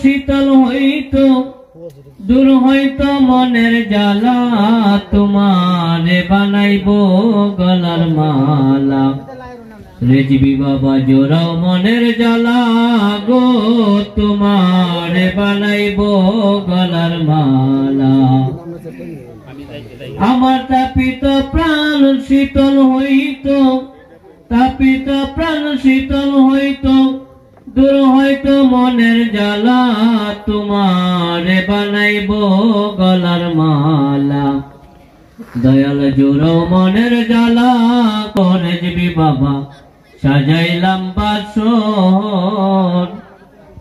শীতল হইতো দূর হইতো মনের জ্বালা তোমারে বানাইবো গলার মালা রেজবি বাবা জোড়াও মনের জ্বালা গো তোমারে বানাইবো গলার মালা আমার তাপিত প্রাণ শীতল হইতো তাপিত প্রাণ শীতল হইতো দূর হইতো মনের জ্বালা তোমারে বানাইবো গলার মালা দয়াল জোড়াও মনের জ্বালা রেজবি বাবা সাজাইলাম বাসর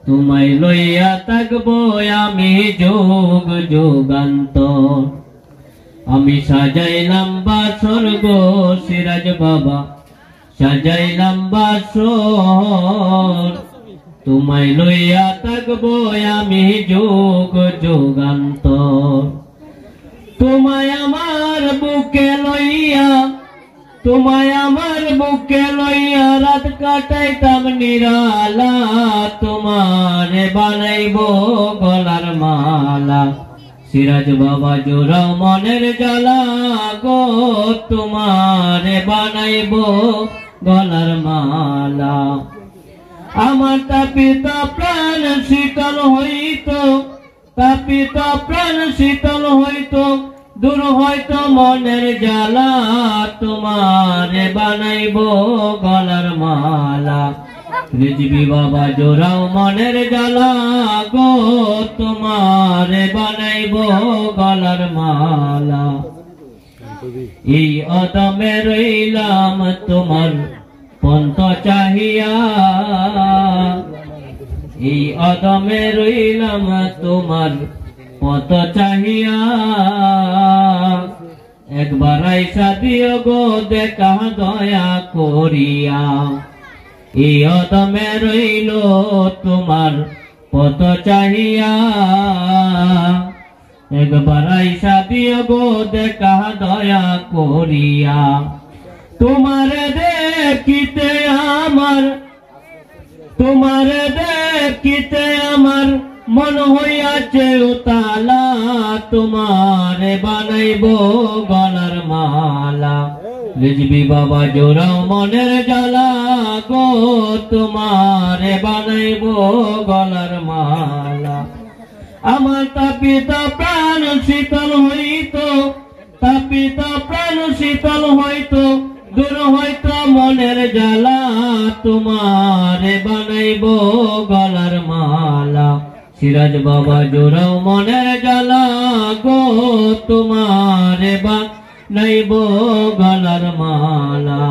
তোমায় লইয়া থাকবো আমি যোগ যোগান্তর আমি সাজাইলাম বাসর গো সিরাজ বাবা সাজাইলাম বাসর তোমায় লইয়া থাকবো আমি যোগ যোগান্তর তোমায় আমার বুকে লইয়া তোমায় আমার বুকে লইয়া রাত কাটাইতাম নিরালা তোমারে বানাইবো গলার মালা সিরাজ বাবা জোড়াও মনের জ্বালা গো তোমারে বানাইবো গলার মালা আমার তাপিত প্রাণ শীতল হইতো তাপিত প্রাণ শীতল হইতো দূর হইতো মনের জ্বালা তোমারে বানাইবো গলার মালা রেজবি বাবা জোড়াও মনের জ্বালা গো তোমারে বানাইবো গলার মালা এই অদমে রইলাম তোমার পন্ত চাহিয়া এই অদমে রইলাম তোমার পত চাহিয়া একবার আইসা দিও গো দেখা দয়া করিয়া এই অদমে রইল তোমার পত চাহিয়া একবার আইসা দিও গো দেখা দয়া করিয়া তোমারে দেখিতে আমার মন হইয়াছে উতালা তোমারে বানাইবো গলার মালা রেজবি বাবা জোড়াও মনের জ্বালা গো তোমারে বানাইবো গলার মালা আমার তাপিত প্রাণ শীতল হইতো তাপিত প্রাণ শীতল হইতো দূর হইতো মনের জ্বালা তোমারে বানাইবো গলার মালা সিরাজ বাবা জোড়াও মনের জ্বালা গো তোমারে বানাইবো গলার মালা।